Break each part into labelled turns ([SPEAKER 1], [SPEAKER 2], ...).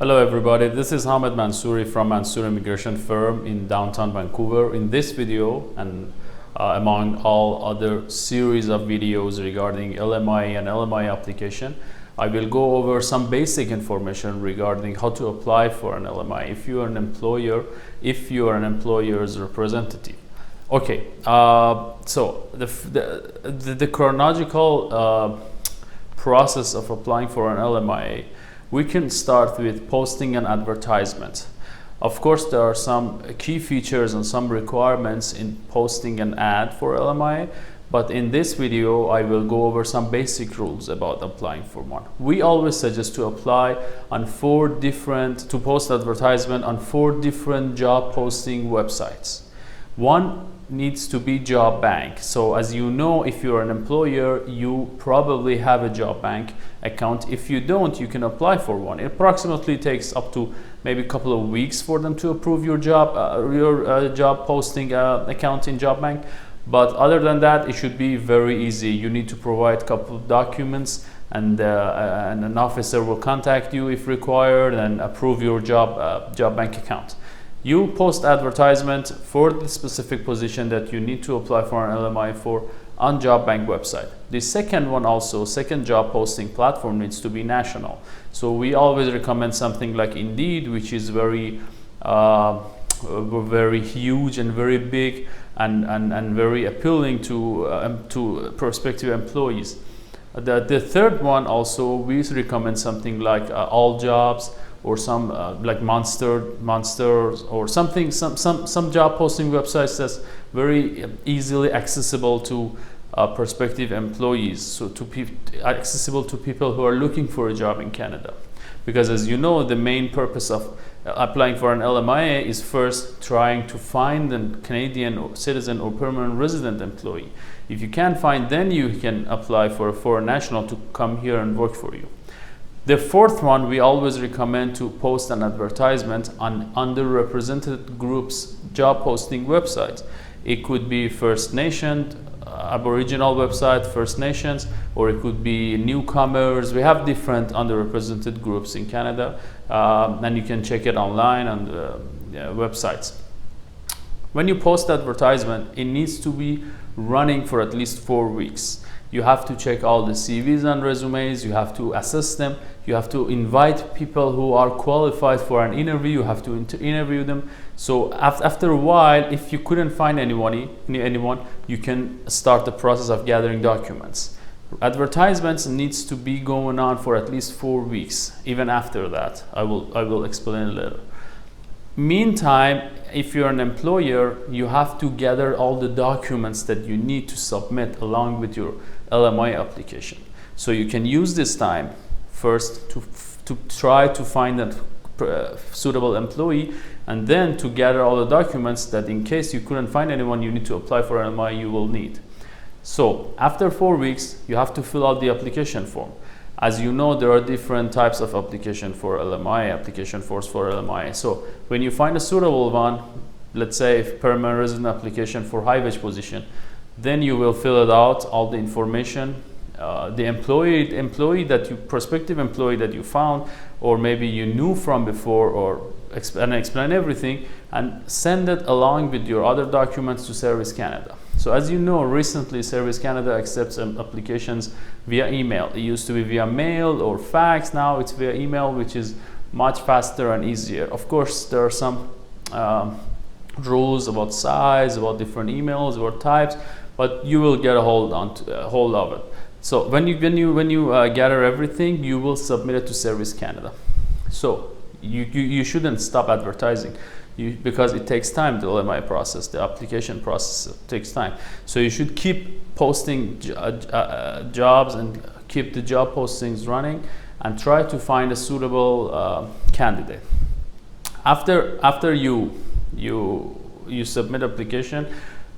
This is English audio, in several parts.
[SPEAKER 1] Hello everybody, this is Mansouri from Mansouri Immigration Firm in downtown Vancouver. In this video and among all other series of videos regarding LMIA and LMIA application, I will go over some basic information regarding how to apply for an LMIA if you are an employer, if you are an employer's representative. Okay, so the chronological process of applying for an LMIA, we can start with posting an advertisement. Of course, there are some key features and some requirements in posting an ad for LMIA, but in this video, I will go over some basic rules about applying for one. We always suggest to apply on to post advertisement on 4 different job posting websites. One needs to be job bank. So as you know, if you're an employer, you probably have a job bank account. If you don't, you can apply for one. It approximately takes up to maybe a couple of weeks for them to approve your job job posting account in job bank. But other than that, it should be very easy. You need to provide a couple of documents, and an officer will contact you if required and approve your job bank account. You post advertisement for the specific position that you need to apply for an LMI for on job bank website. The second one also, second job posting platform needs to be national. So we always recommend something like Indeed, which is very huge and very big and very appealing to prospective employees. The third one also, we recommend something like All Jobs, or some like Monsters or something, some job posting websites that's very easily accessible to prospective employees, so accessible to people who are looking for a job in Canada. Because as you know, the main purpose of applying for an LMIA is first trying to find a Canadian or citizen or permanent resident employee. If you can't find, then you can apply for a foreign national to come here and work for you. The fourth one, we always recommend to post an advertisement on underrepresented groups job posting websites. It could be First Nation, Aboriginal website, First Nations, or it could be newcomers. We have different underrepresented groups in Canada, and you can check it online on the websites. When you post advertisement, it needs to be running for at least 4 weeks. You have to check all the CVs and resumes, you have to assess them, you have to invite people who are qualified for an interview, you have to interview them. So after a while, if you couldn't find anyone, you can start the process of gathering documents. Advertisements needs to be going on for at least 4 weeks. Even after that, I will explain later. Meantime, if you're an employer, you have to gather all the documents that you need to submit along with your LMI application. So you can use this time first to try to find a suitable employee, and then to gather all the documents that in case you couldn't find anyone you need to apply for LMI, you will need. So after 4 weeks, you have to fill out the application form. As you know, there are different types of application for LMI, application forms for LMI. So when you find a suitable one, let's say permanent resident application for high-wage position, then you will fill it out, all the information, the prospective employee that you found, or maybe you knew from before, or explain everything, and send it along with your other documents to Service Canada. So as you know, recently Service Canada accepts applications via email. It used to be via mail or fax. Now it's via email, which is much faster and easier. Of course, there are some rules about size, about different emails or types, but you will get a hold of it. So when you gather everything, you will submit it to Service Canada. So you shouldn't stop advertising. Because it takes time, the LMI process, the application process takes time. So you should keep posting jobs and keep the job postings running and try to find a suitable candidate. After you submit application,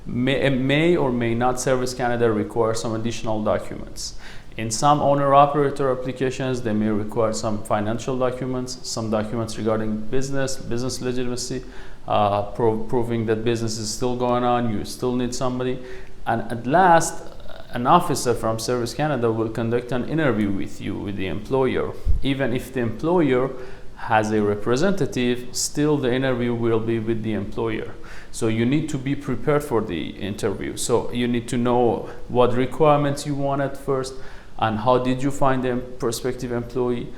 [SPEAKER 1] may or may not Service Canada require some additional documents. In some owner-operator applications, they may require some financial documents, some documents regarding business legitimacy, proving that business is still going on, you still need somebody. And at last, an officer from Service Canada will conduct an interview with you, with the employer. Even if the employer has a representative, still the interview will be with the employer. So you need to be prepared for the interview. So you need to know what requirements you want at first, and how did you find the prospective employee,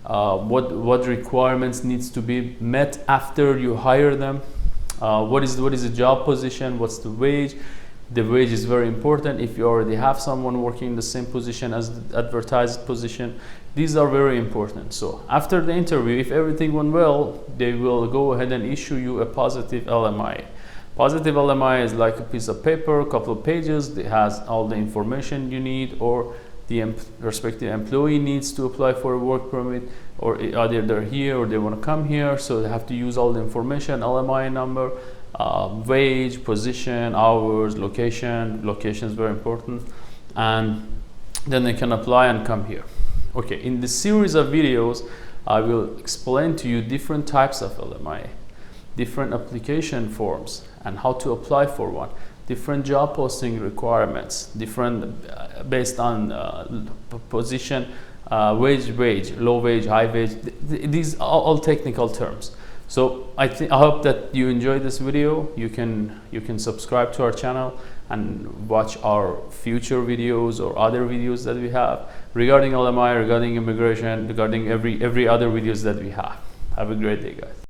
[SPEAKER 1] what requirements needs to be met after you hire them, what is the job position, what's the wage. The wage is very important if you already have someone working in the same position as the advertised position. These are very important. So after the interview, if everything went well, they will go ahead and issue you a positive LMIA. Positive LMIA is like a piece of paper, a couple of pages. It has all the information you need, or the respective employee needs to apply for a work permit, or either they're here or they want to come here, so they have to use all the information, LMIA number, wage, position, hours, location. Location is very important, and then they can apply and come here. Okay, in this series of videos, I will explain to you different types of LMIA, different application forms, and how to apply for one, different job posting requirements, different based on position, wage, low wage, high wage. These are all technical terms. So I hope that you enjoyed this video. You can subscribe to our channel and watch our future videos or other videos that we have regarding LMI, regarding immigration, regarding every other videos that we have. Have a great day, guys.